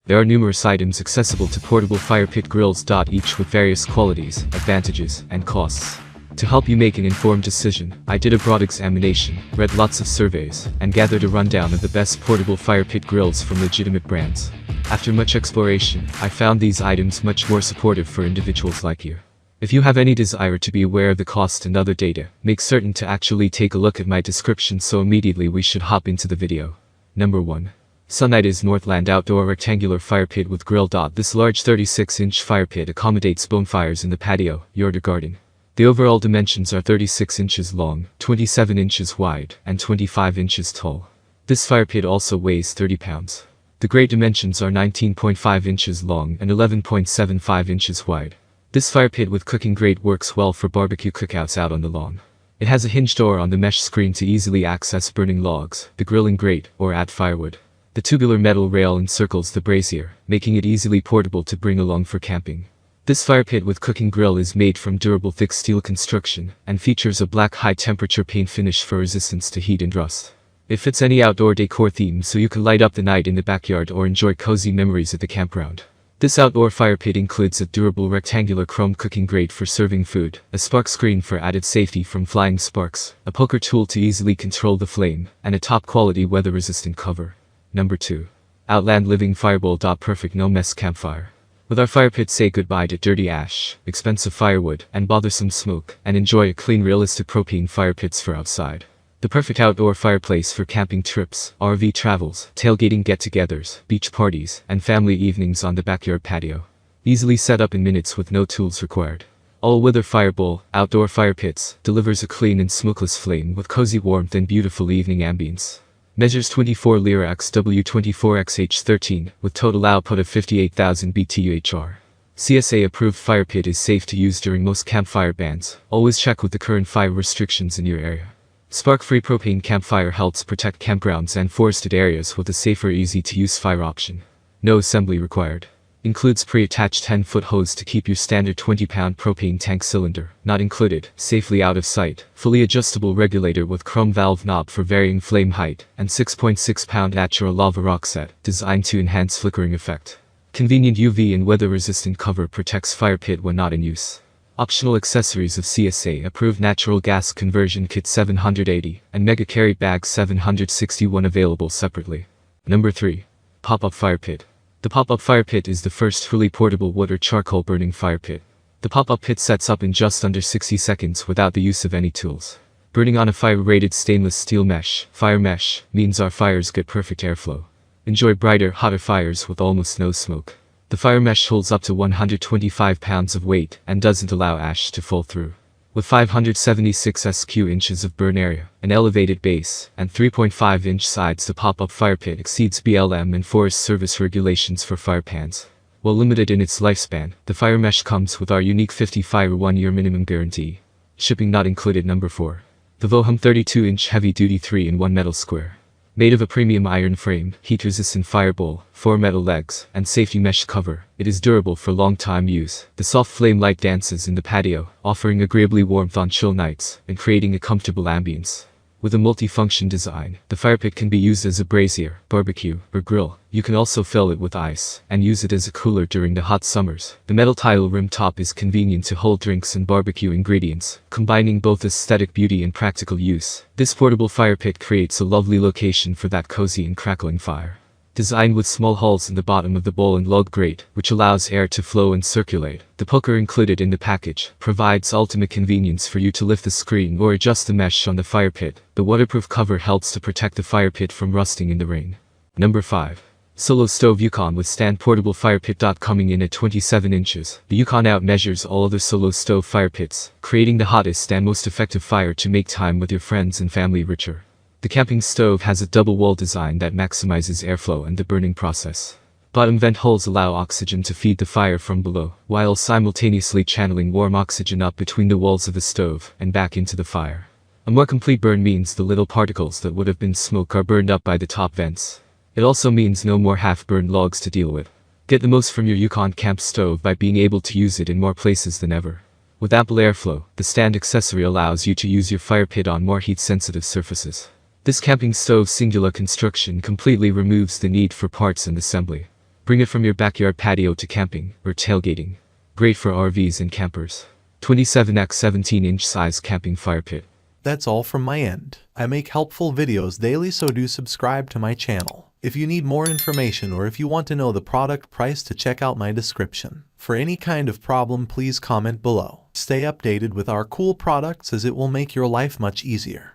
There are numerous items accessible to portable fire pit grills, each with various qualities, advantages, and costs. To help you make an informed decision, I did a broad examination, read lots of surveys, and gathered a rundown of the best portable fire pit grills from legitimate brands. After much exploration, I found these items much more supportive for individuals like you. If you have any desire to be aware of the cost and other data, make certain to actually take a look at my description, so immediately we should hop into the video. Number 1. Sunnights Northland Outdoor Rectangular Fire Pit with Grill. This large 36-inch fire pit accommodates bonfires in the patio, yard or garden. The overall dimensions are 36 inches long, 27 inches wide, and 25 inches tall. This fire pit also weighs 30 pounds. The great dimensions are 19.5 inches long and 11.75 inches wide. This fire pit with cooking grate works well for barbecue cookouts out on the lawn. It has a hinge door on the mesh screen to easily access burning logs, the grilling grate, or add firewood. The tubular metal rail encircles the brazier, making it easily portable to bring along for camping. This fire pit with cooking grill is made from durable thick steel construction, and features a black high-temperature paint finish for resistance to heat and rust. It fits any outdoor decor theme, so you can light up the night in the backyard or enjoy cozy memories at the campground. This outdoor fire pit includes a durable rectangular chrome cooking grate for serving food, a spark screen for added safety from flying sparks, a poker tool to easily control the flame, and a top-quality weather-resistant cover. Number 2. Outland Living Fireball. Perfect no-mess campfire. With our fire pit, say goodbye to dirty ash, expensive firewood, and bothersome smoke, and enjoy a clean, realistic propane fire pits for outside. The perfect outdoor fireplace for camping trips, RV travels, tailgating get-togethers, beach parties, and family evenings on the backyard patio. Easily set up in minutes with no tools required. All-weather Fireball Outdoor Fire Pits delivers a clean and smokeless flame with cozy warmth and beautiful evening ambience. Measures 24 lira x W24 x H13 with total output of 58,000 BTU/HR. CSA approved fire pit is safe to use during most campfire bans. Always check with the current fire restrictions in your area. Spark-free propane campfire helps protect campgrounds and forested areas with a safer, easy-to-use fire option. No assembly required. Includes pre-attached 10-foot hose to keep your standard 20-pound propane tank cylinder, not included, safely out of sight, fully adjustable regulator with chrome valve knob for varying flame height, and 6.6-pound natural lava rock set, designed to enhance flickering effect. Convenient UV and weather-resistant cover protects fire pit when not in use. Optional accessories of CSA approved natural gas conversion kit 780, and mega carry bag 761 available separately. Number 3. Pop-up fire pit. The pop-up fire pit is the first truly portable wood or charcoal burning fire pit. The pop-up pit sets up in just under 60 seconds without the use of any tools. Burning on a fire-rated stainless steel fire mesh, means our fires get perfect airflow. Enjoy brighter, hotter fires with almost no smoke. The fire mesh holds up to 125 pounds of weight and doesn't allow ash to fall through. With 576 inches of burn area, an elevated base, and 3.5-inch sides, the pop-up fire pit exceeds BLM and Forest Service regulations for fire pans. While limited in its lifespan, the fire mesh comes with our unique 50-fire 1-year minimum guarantee. Shipping not included. Number 4. The Voham 32-inch heavy-duty 3-in-1 metal square. Made of a premium iron frame, heat-resistant fireball, 4 metal legs, and safety mesh cover, it is durable for long-time use. The soft flame light dances in the patio, offering agreeably warmth on chill nights, and creating a comfortable ambience. With a multi-function design, the fire pit can be used as a brazier, barbecue, or grill. You can also fill it with ice, and use it as a cooler during the hot summers. The metal tile rim top is convenient to hold drinks and barbecue ingredients, combining both aesthetic beauty and practical use. This portable fire pit creates a lovely location for that cozy and crackling fire. Designed with small holes in the bottom of the bowl and log grate, which allows air to flow and circulate. The poker included in the package provides ultimate convenience for you to lift the screen or adjust the mesh on the fire pit. The waterproof cover helps to protect the fire pit from rusting in the rain. Number 5. Solo Stove Yukon Withstand Portable Fire Pit. Coming in at 27 inches, the Yukon outmeasures all other solo stove fire pits, creating the hottest and most effective fire to make time with your friends and family richer. The camping stove has a double wall design that maximizes airflow and the burning process. Bottom vent holes allow oxygen to feed the fire from below, while simultaneously channeling warm oxygen up between the walls of the stove and back into the fire. A more complete burn means the little particles that would have been smoke are burned up by the top vents. It also means no more half-burned logs to deal with. Get the most from your Yukon camp stove by being able to use it in more places than ever. With ample airflow, the stand accessory allows you to use your fire pit on more heat-sensitive surfaces. This camping stove's singular construction completely removes the need for parts and assembly. Bring it from your backyard patio to camping or tailgating. Great for RVs and campers. 27x 17-inch size camping fire pit. That's all from my end. I make helpful videos daily, so do subscribe to my channel. If you need more information or if you want to know the product price, to check out my description. For any kind of problem, please comment below. Stay updated with our cool products, as it will make your life much easier.